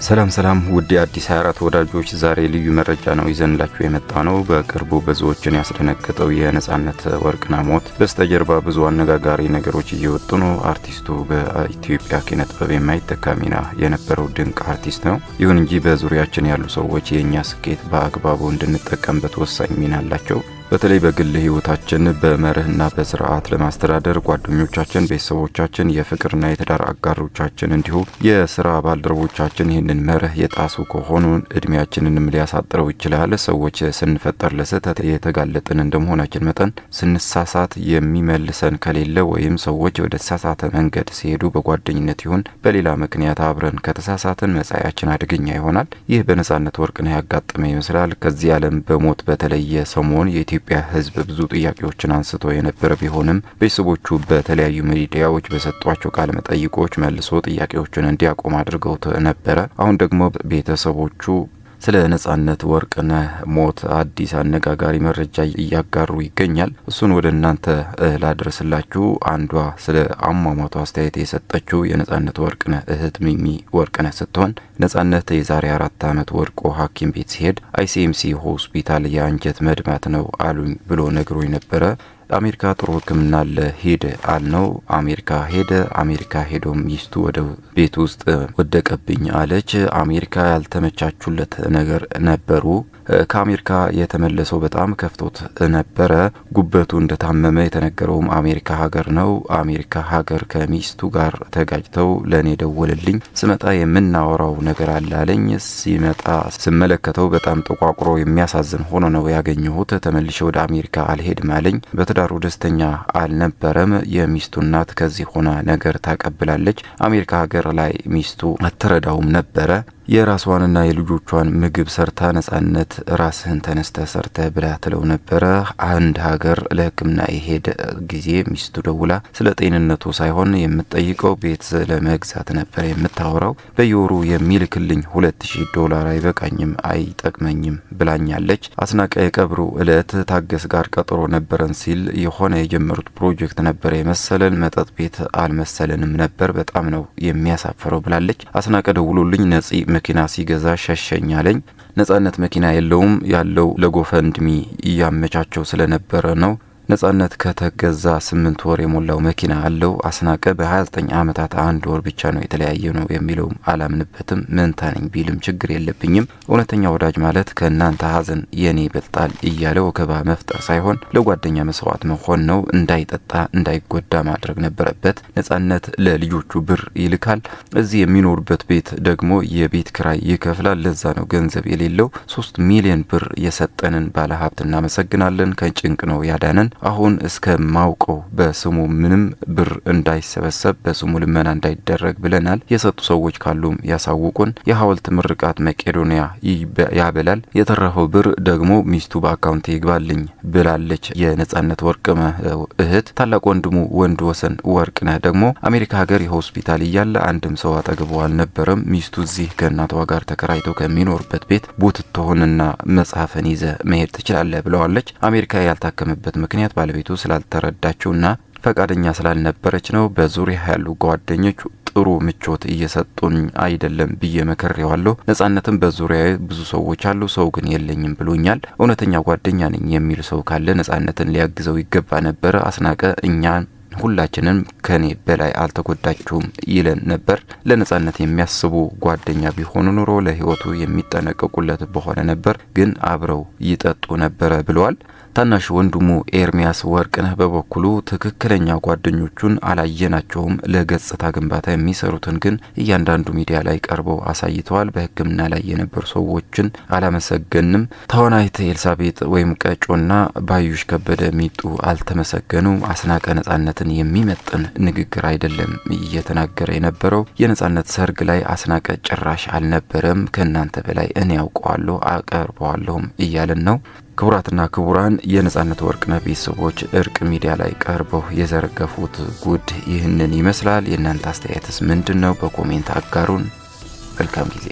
ሰላም ውድ አዲስ 24 ወዳጆች ዛሬ ልዩ መረጃ ነው ይዘንላችሁ የመጣነው። በቅርቡ ብዙዎችን ያስደነገጠው የነጻነት ወርቅነህ ሞት በስተጀርባ ብዙ አነጋጋሪ ነገሮች እየወጡ ነው። አርቲስቱ በኢትዮጵያ ኪነ ጥበብ የማይተካ ሚና የነበረው ድንቅ አርቲስት ነው። ይሁን እንጂ በዙሪያችን ያሉ ሰዎች የኛ ስኬት በአግባቡ እንድንጠቀምበት ወሳኝ ሚና አላቸው። በተለይ በግል ህይወታችን በመርህና በስርዓት ለማስተዳደር ጓደኞቻችን፣ ቤተሰቦቻችን፣ የፍቅርና የትዳር አጋሮቻችን እንዲሁም የስራ ባልደረቦቻችን ይህንን መርህ የጣሱ ከሆኑ እድሜያችንንም ሊያሳጥረው ይችላል። ሰዎች ስንፈጠር ለስህተት የተጋለጥን እንደመሆናችን መጠን ስንሳሳት የሚመልሰን ከሌለ ወይም ሰዎች ወደ ተሳሳተ መንገድ ሲሄዱ በጓደኝነት ይሁን በሌላ ምክንያት አብረን ከተሳሳትን መጻያችን አደገኛ ይሆናል። ይህ በነጻነት ወርቅነህ ያጋጠመ ይመስላል። ከዚህ ዓለም በሞት በተለየ ሰሞን የኢትዮጵያ ህዝብ ብዙ ጥያቄዎችን አንስቶ የነበረ ቢሆንም ቤተሰቦቹ በተለያዩ ሚዲያዎች በሰጧቸው ቃለ መጠይቆች መልሶ ጥያቄዎችን እንዲያቆም አድርገው ነበረ። አሁን ደግሞ ቤተሰቦቹ ስለ ነጻነት ወርቅነህ ሞት አዲስ አነጋጋሪ መረጃ እያጋሩ ይገኛል። እሱን ወደ እናንተ ላድረስላችሁ። አንዷ ስለ አሟሟቱ አስተያየት የሰጠችው የነጻነት ወርቅነህ እህት ሚሚ ወርቅነህ ስትሆን ነጻነት የዛሬ 4 ዓመት ወርቆ ሐኪም ቤት ሲሄድ አይሲኤምሲ ሆስፒታል የአንጀት መድማት ነው አሉኝ ብሎ ነግሮኝ ነበረ። አሜሪካ ጥሩ ሕክምና ለሄደ አልነው። አሜሪካ ሄደ። አሜሪካ ሄዶ ሚስቱ ወደ ቤት ውስጥ ወደቀብኝ አለች። አሜሪካ ያልተመቻቹለት ነገር ነበሩ። ከአሜሪካ የተመለሰው በጣም ከፍቶት ነበረ። ጉበቱ እንደታመመ የተነገረውም አሜሪካ ሀገር ነው። አሜሪካ ሀገር ከሚስቱ ጋር ተጋጭተው ለኔ ደወለልኝ። ስመጣ የምናወራው ነገር አለ አለኝ። ሲመጣ ስመለከተው በጣም ተቋቁሮ የሚያሳዝን ሆኖ ነው ያገኘሁት። ተመልሼ ወደ አሜሪካ አልሄድም አለኝ። በትዳሩ ደስተኛ አልነበረም። የሚስቱ እናት ከዚህ ሆና ነገር ታቀብላለች። አሜሪካ ሀገር ላይ ሚስቱ አትረዳውም ነበረ። የራሷንና የልጆቿን ምግብ ሰርታ ነጻነት ራስህን ተነስተ ሰርተ ብላ ትለው ነበረ። አንድ ሀገር ለሕክምና የሄደ ጊዜ ሚስቱ ደውላ ስለ ጤንነቱ ሳይሆን የምትጠይቀው ቤት ለመግዛት ነበር የምታወራው። በየወሩ የሚልክልኝ $2000 አይበቃኝም፣ አይጠቅመኝም ብላኛለች። አስናቀ የቀብሩ እለት ታገስ ጋር ቀጠሮ ነበረን ሲል የሆነ የጀመሩት ፕሮጀክት ነበር የመሰለን፣ መጠጥ ቤት አልመሰለንም ነበር። በጣም ነው የሚያሳፍረው ብላለች። አስናቀ ደውሎልኝ ነጺ መኪና ሲገዛ ሸሸኝ አለኝ። ነጻነት መኪና የለውም፣ ያለው ለጎፈንድሚ እያመቻቸው ስለነበረ ነው። ነጻነት ከተገዛ 8 ወር የሞላው መኪና አለው። አስናቀ በ29 ዓመታት 1 ወር ብቻ ነው የተለያየ ነው የሚለው አላምንበትም። መንታ ነኝ ቢልም ችግር የለብኝም። እውነተኛ ወዳጅ ማለት ከእናንተ ሀዘን የኔ ይበልጣል እያለ ወከባ መፍጠር ሳይሆን ለጓደኛ መስዋዕት መሆን ነው። እንዳይጠጣ እንዳይጎዳ ማድረግ ነበረበት። ነጻነት ለልጆቹ ብር ይልካል። እዚህ የሚኖርበት ቤት ደግሞ የቤት ክራይ ይከፍላል። ለዛ ነው ገንዘብ የሌለው። 3 ሚሊዮን ብር የሰጠንን ባለሀብት እናመሰግናለን። ከጭንቅ ነው ያዳነን። አሁን እስከ ማውቀው በስሙ ምንም ብር እንዳይሰበሰብ በስሙ ልመና እንዳይደረግ ብለናል። የሰጡ ሰዎች ካሉም ያሳውቁን። የሐውልት ምርቃት መቄዶንያ ያበላል። የተረፈው ብር ደግሞ ሚስቱ በአካውንት ይግባልኝ ብላለች። የነጻነት ወርቅነህ እህት ታላቅ ወንድሙ ወንድ ወሰን ወርቅነህ ደግሞ አሜሪካ ሀገር የሆስፒታል እያለ አንድም ሰው አጠገቡ አልነበረም። ሚስቱ እዚህ ከእናቷ ጋር ተከራይቶ ከሚኖርበት ቤት ቡትትሆንና መጽሐፍን ይዘ መሄድ ትችላለህ ብለዋለች። አሜሪካ ያልታከመበት ምክንያት ባለቤቱ ስላልተረዳችውና ፈቃደኛ ስላልነበረች ነው። በዙሪያ ያሉ ጓደኞች ጥሩ ምቾት እየሰጡኝ አይደለም ብዬ መከሬዋለሁ። ነጻነትም በዙሪያዬ ብዙ ሰዎች አሉ፣ ሰው ግን የለኝም ብሎኛል። እውነተኛ ጓደኛ ነኝ የሚል ሰው ካለ ነጻነትን ሊያግዘው ይገባ ነበረ። አስናቀ እኛን ሁላችንም ከኔ በላይ አልተጎዳችሁም ይለን ነበር። ለነጻነት የሚያስቡ ጓደኛ ቢሆኑ ኑሮ ለህይወቱ የሚጠነቀቁለት በሆነ ነበር፣ ግን አብረው ይጠጡ ነበረ ብለዋል። ታናሽ ወንድሙ ኤርሚያስ ወርቅነህ በበኩሉ ትክክለኛ ጓደኞቹን አላየናቸውም፣ ለገጽታ ግንባታ የሚሰሩትን ግን እያንዳንዱ ሚዲያ ላይ ቀርበው አሳይተዋል። በሕክምና ላይ የነበሩ ሰዎችን አላመሰገንም። ተዋናይት ኤልሳቤጥ ወይም ቀጮና ባዩሽ ከበደ ሚጡ አልተመሰገኑም። አስናቀ ነጻነትን የሚመጥን ንግግር አይደለም እየተናገረ የነበረው። የነጻነት ሰርግ ላይ አስናቀ ጭራሽ አልነበረም። ከእናንተ በላይ እኔ ያውቀዋለሁ አቀርበዋለሁም እያለን ነው። ክቡራትና ክቡራን የነጻነት ወርቅነህ ቤተሰቦች እርቅ ሚዲያ ላይ ቀርበው የዘረገፉት ጉድ ይህንን ይመስላል። የእናንተ አስተያየትስ ምንድነው? በኮሜንት አጋሩን። መልካም ጊዜ